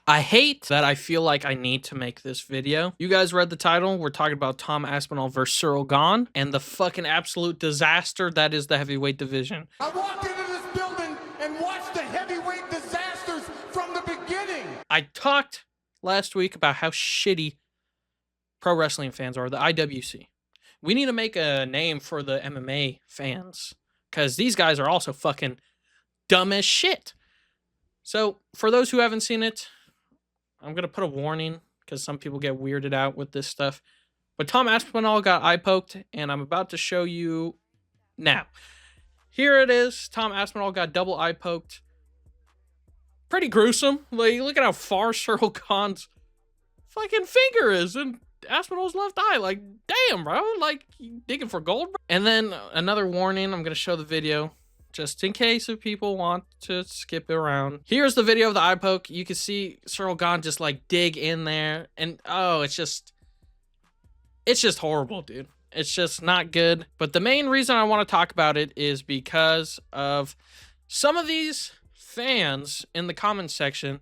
I hate that I feel like I need to make this video. You guys read the title. We're talking about Tom Aspinall versus Cyril Gahn and the fucking absolute disaster that is the heavyweight division. I walked into this building and watched the heavyweight disasters from the beginning. I talked last week about how shitty pro wrestling fans are, the IWC. We need to make a name for the MMA fans because these guys are also fucking dumb as shit. So, for those who haven't seen it, I'm going to put a warning because some people get weirded out with this stuff. But Tom Aspinall got eye poked, and I'm about to show you now. Here it is. Tom Aspinall got double eye poked. Pretty gruesome. Like, look at how far Cyril Gahn's fucking finger is in Aspinall's left eye. Like, damn, bro. Like, you digging for gold, bro? And then another warning. I'm going to show the video just in case if people want to skip it around. Here's the video of the eye poke. You can see Cyril Gahn just like dig in there. And oh, it's just horrible, dude. It's just not good. But the main reason I want to talk about it is because of some of these fans in the comments section.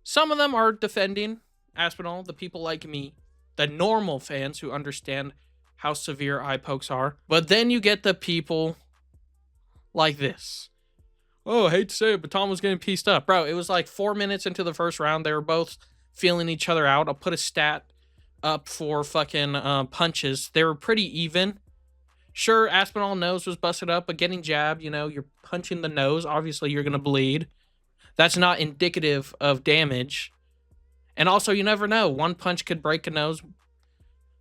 Some of them are defending Aspinall, the people like me, the normal fans who understand how severe eye pokes are. But then you get the people like this. Oh, I hate to say it, but Tom was getting pieced up. Bro, it was like 4 minutes into the first round. They were both feeling each other out. I'll put a stat up for fucking punches. They were pretty even. Sure, Aspinall nose was busted up, but getting jabbed, you know, you're punching the nose. Obviously, you're going to bleed. That's not indicative of damage. And also, you never know. One punch could break a nose.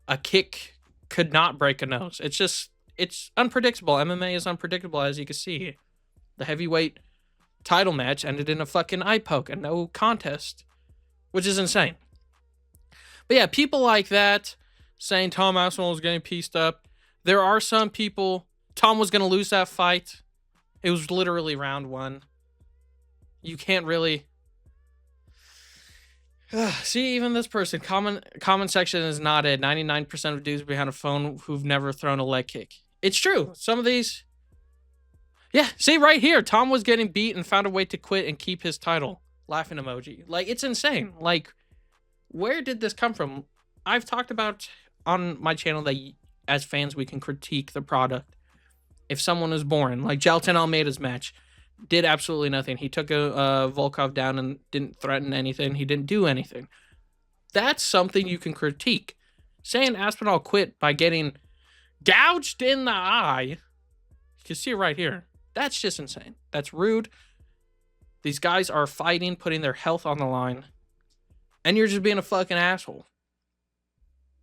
A kick could not break a nose. It's unpredictable. MMA is unpredictable, as you can see. The heavyweight title match ended in a fucking eye poke and no contest, which is insane. But yeah, people like that saying Tom Aspinall was getting pieced up. There are some people, Tom was going to lose that fight. It was literally round one. You can't really... See, even this person, comment section is not it. 99% of dudes behind a phone who've never thrown a leg kick. It's true. Some of these... Yeah, see right here. Tom was getting beat and found a way to quit and keep his title. Laughing emoji. Like, it's insane. Like, where did this come from? I've talked about on my channel that as fans we can critique the product. If someone is boring, like Jalton Almeida's match, did absolutely nothing. He took a Volkov down and didn't threaten anything. He didn't do anything. That's something you can critique. Saying Aspinall quit by getting gouged in the eye, you can see it right here. That's just insane. That's rude. These guys are fighting, putting their health on the line, and you're just being a fucking asshole.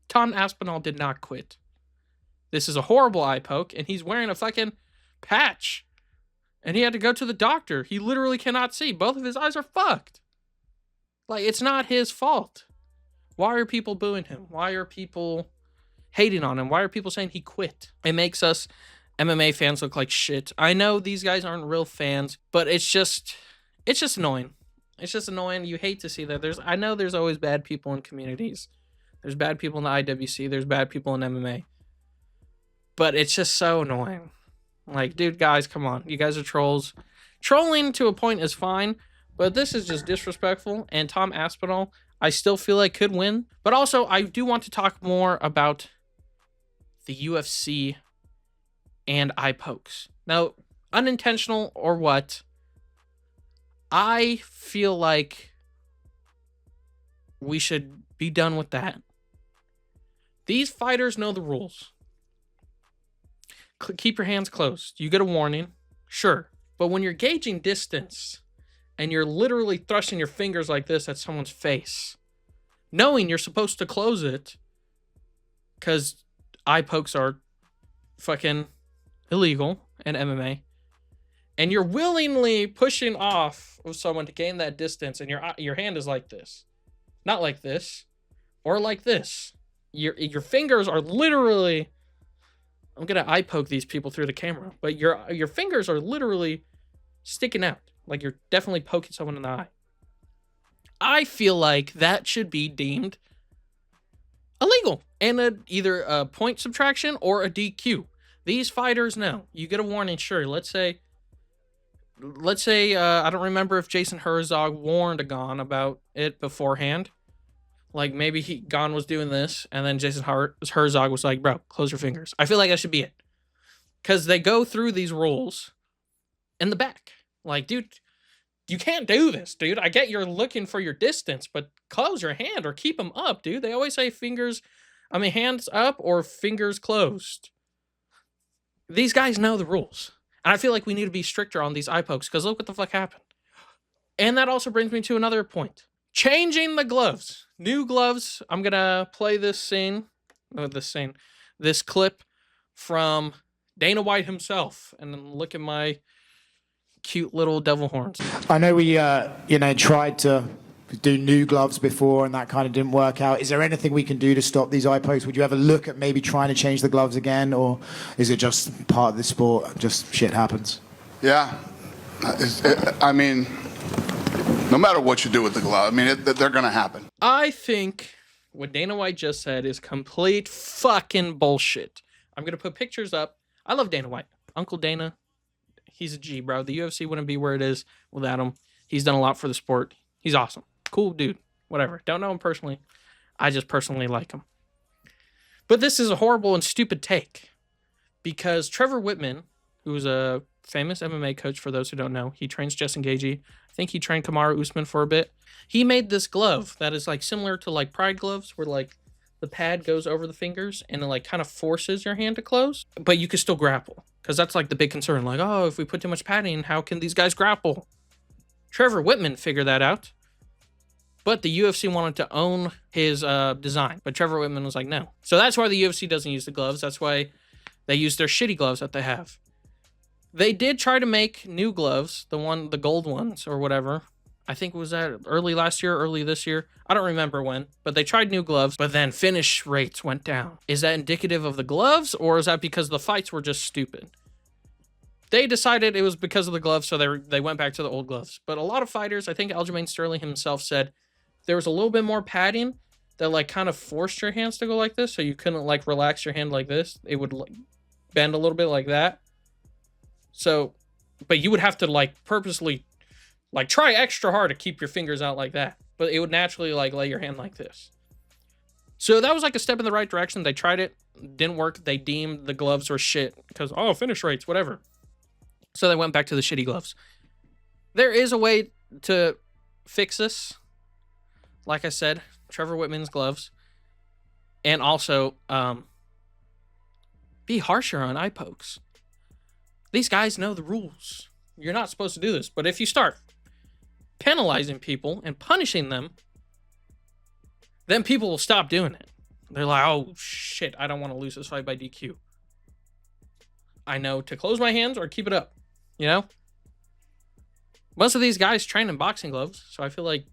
Tom Aspinall did not quit. This is a horrible eye poke, and he's wearing a fucking patch. And he had to go to the doctor. He literally cannot see. Both of his eyes are fucked. Like, it's not his fault. Why are people booing him? Why are people hating on him? Why are people saying he quit? It makes us MMA fans look like shit. I know these guys aren't real fans, but it's just annoying. It's just annoying. You hate to see that. I know there's always bad people in communities. There's bad people in the IWC. There's bad people in MMA. But it's just so annoying. Like, dude, guys, come on. You guys are trolls. Trolling to a point is fine, but this is just disrespectful. And Tom Aspinall, I still feel like could win. But also, I do want to talk more about the UFC and eye pokes. Now, unintentional or what, I feel like we should be done with that. These fighters know the rules. Keep your hands closed. You get a warning, sure. But when you're gauging distance and you're literally thrusting your fingers like this at someone's face, knowing you're supposed to close it because eye pokes are fucking illegal in MMA, and you're willingly pushing off of someone to gain that distance, and your hand is like this, not like this, or like this. Your fingers are literally... I'm gonna eye poke these people through the camera, but your fingers are literally sticking out, like you're definitely poking someone in the eye. I feel like that should be deemed illegal and either a point subtraction or a DQ. These fighters know. You get a warning, sure. Let's say let's say I don't remember if Jason Herzog warned Gon about it beforehand. Like maybe Gon was doing this, and then Jason Herzog was like, "Bro, close your fingers." I feel like that should be it, because they go through these rules in the back. Like, dude, you can't do this, dude. I get you're looking for your distance, but close your hand or keep them up, dude. They always say hands up or fingers closed. These guys know the rules. And I feel like we need to be stricter on these eye pokes, because look what the fuck happened. And that also brings me to another point. Changing the gloves. New gloves. I'm going to play this clip from Dana White himself. And then look at my cute little devil horns. I know we, tried to do new gloves before and that kind of didn't work out. Is there anything we can do to stop these eye pokes? Would you ever look at maybe trying to change the gloves again, or is it just part of the sport, just shit happens? Yeah. I mean, no matter what you do with the glove, I mean, they're going to happen. I think what Dana White just said is complete fucking bullshit. I'm going to put pictures up. I love Dana White. Uncle Dana, he's a G, bro. The UFC wouldn't be where it is without him. He's done a lot for the sport. He's awesome. Cool dude. Whatever. Don't know him personally. I just personally like him. But this is a horrible and stupid take, because Trevor Whitman, who's a famous MMA coach for those who don't know, he trains Justin Gaethje. I think he trained Kamaru Usman for a bit. He made this glove that is like similar to like Pride gloves, where like the pad goes over the fingers and it like kind of forces your hand to close, but you can still grapple, because that's like the big concern. Like, oh, if we put too much padding, how can these guys grapple? Trevor Whitman figured that out, but the UFC wanted to own his design. But Trevor Whitman was like, no. So that's why the UFC doesn't use the gloves. That's why they use their shitty gloves that they have. They did try to make new gloves, the gold ones or whatever. I think was that early last year, early this year. I don't remember when, but they tried new gloves, but then finish rates went down. Is that indicative of the gloves, or is that because the fights were just stupid? They decided it was because of the gloves, so they went back to the old gloves. But a lot of fighters, I think Aljamain Sterling himself said, there was a little bit more padding that like kind of forced your hands to go like this, so you couldn't like relax your hand like this. It would like bend a little bit like that. So, but you would have to like purposely like try extra hard to keep your fingers out like that. But it would naturally like lay your hand like this. So that was like a step in the right direction. They tried it, didn't work. They deemed the gloves were shit because, oh, finish rates, whatever. So they went back to the shitty gloves. There is a way to fix this. Like I said, Trevor Whitman's gloves. And also, be harsher on eye pokes. These guys know the rules. You're not supposed to do this. But if you start penalizing people and punishing them, then people will stop doing it. They're like, oh, shit, I don't want to lose this fight by DQ. I know to close my hands or keep it up. You know? Most of these guys train in boxing gloves, so I feel like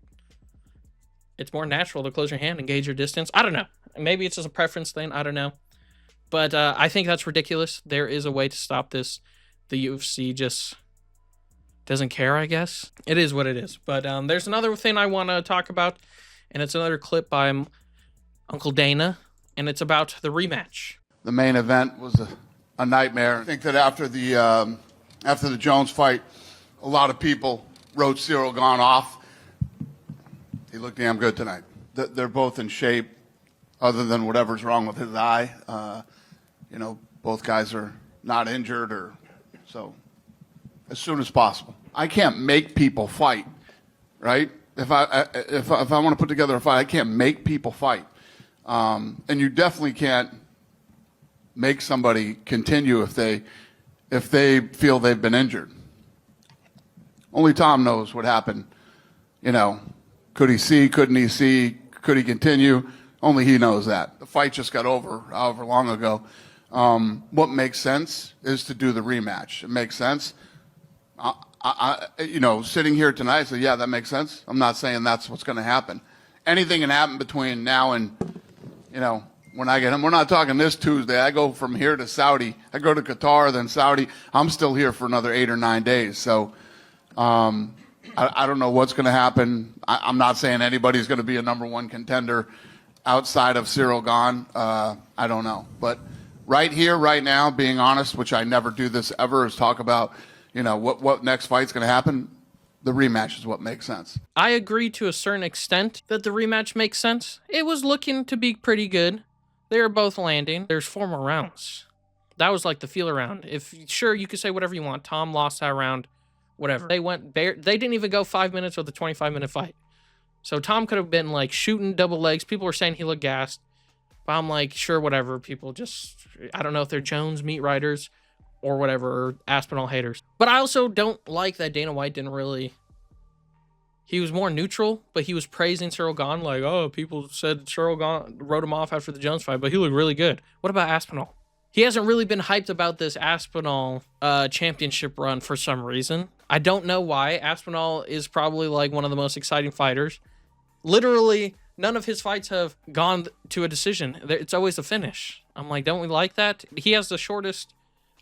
it's more natural to close your hand and gauge your distance. I don't know. Maybe it's just a preference thing. I don't know. But I think that's ridiculous. There is a way to stop this. The UFC just doesn't care, I guess. It is what it is. But there's another thing I want to talk about, and it's another clip by Uncle Dana, and it's about the rematch. The main event was a nightmare. I think that after the Jones fight, a lot of people wrote Cyril Gane off. He looked damn good tonight. They're both in shape, other than whatever's wrong with his eye. Both guys are not injured, so as soon as possible. I can't make people fight, right? If I want to put together a fight, I can't make people fight, and you definitely can't make somebody continue if they feel they've been injured. Only Tom knows what happened. Could he see? Couldn't he see? Could he continue? Only he knows that. The fight just got over however long ago. What makes sense is to do the rematch. It makes sense. Sitting here tonight, I say, yeah, that makes sense. I'm not saying that's what's going to happen. Anything can happen between now and, when I get him. We're not talking this Tuesday. I go from here to Saudi. I go to Qatar, then Saudi. I'm still here for another 8 or 9 days. So I don't know what's going to happen. I'm not saying anybody's going to be a number one contender outside of Cyril Gane. I don't know. But right here, right now, being honest, which I never do this ever, is talk about, what next fight's going to happen, the rematch is what makes sense. I agree to a certain extent that the rematch makes sense. It was looking to be pretty good. They were both landing. There's 4 more rounds. That was like the feeler round. Sure, you could say whatever you want. Tom lost that round, whatever. They didn't even go 5 minutes with a 25-minute fight. So Tom could have been like shooting double legs. People were saying he looked gassed. But I'm like, sure, whatever. People just, I don't know if they're Jones meat riders or whatever, or Aspinall haters. But I also don't like that Dana White didn't really, he was more neutral, but he was praising Cyril Gahn like, oh, people said Cyril Gahn wrote him off after the Jones fight, but he looked really good. What about Aspinall? He hasn't really been hyped about this Aspinall championship run for some reason. I don't know why. Aspinall is probably like one of the most exciting fighters. Literally, none of his fights have gone to a decision. It's always a finish. I'm like, don't we like that? He has the shortest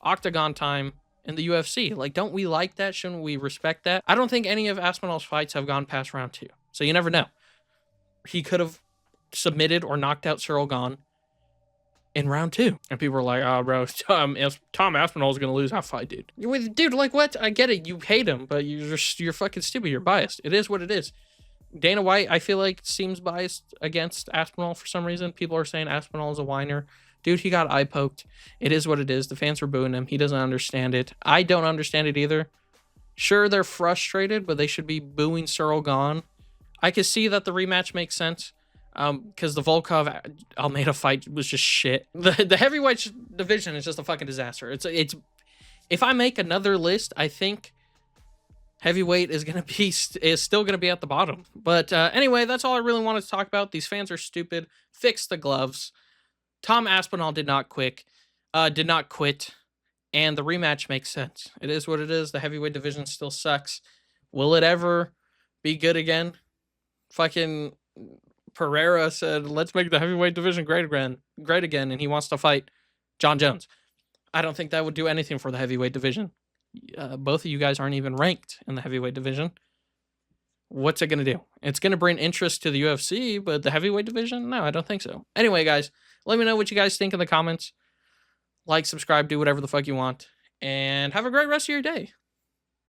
octagon time in the UFC. Like, don't we like that? Shouldn't we respect that? I don't think any of Aspinall's fights have gone past round 2. So you never know. He could have submitted or knocked out Cyril Gahn in round 2. And people were like, oh, bro, Tom Aspinall's going to lose that fight, dude. Dude, like, what? I get it. You hate him, but you're fucking stupid. You're biased. It is what it is. Dana White, I feel like, seems biased against Aspinall for some reason. People are saying Aspinall is a whiner. Dude, he got eye poked. It is what it is. The fans were booing him. He doesn't understand it. I don't understand it either. Sure, they're frustrated, but they should be booing Cyril Gahn. I can see that the rematch makes sense. Because the Volkov Almeida fight was just shit. The heavyweight division is just a fucking disaster. It's if I make another list, I think heavyweight is still gonna be at the bottom. But anyway, that's all I really wanted to talk about. These fans are stupid. Fix the gloves. Tom Aspinall did not quit, and the rematch makes sense. It is what it is. The heavyweight division still sucks. Will it ever be good again? Fucking Pereira said, let's make the heavyweight division great again, and he wants to fight John Jones. I don't think that would do anything for the heavyweight division. Both of you guys aren't even ranked in the heavyweight division. What's it going to do? It's going to bring interest to the UFC, but the heavyweight division? No, I don't think so. Anyway, guys, let me know what you guys think in the comments. Like, subscribe, do whatever the fuck you want, and have a great rest of your day.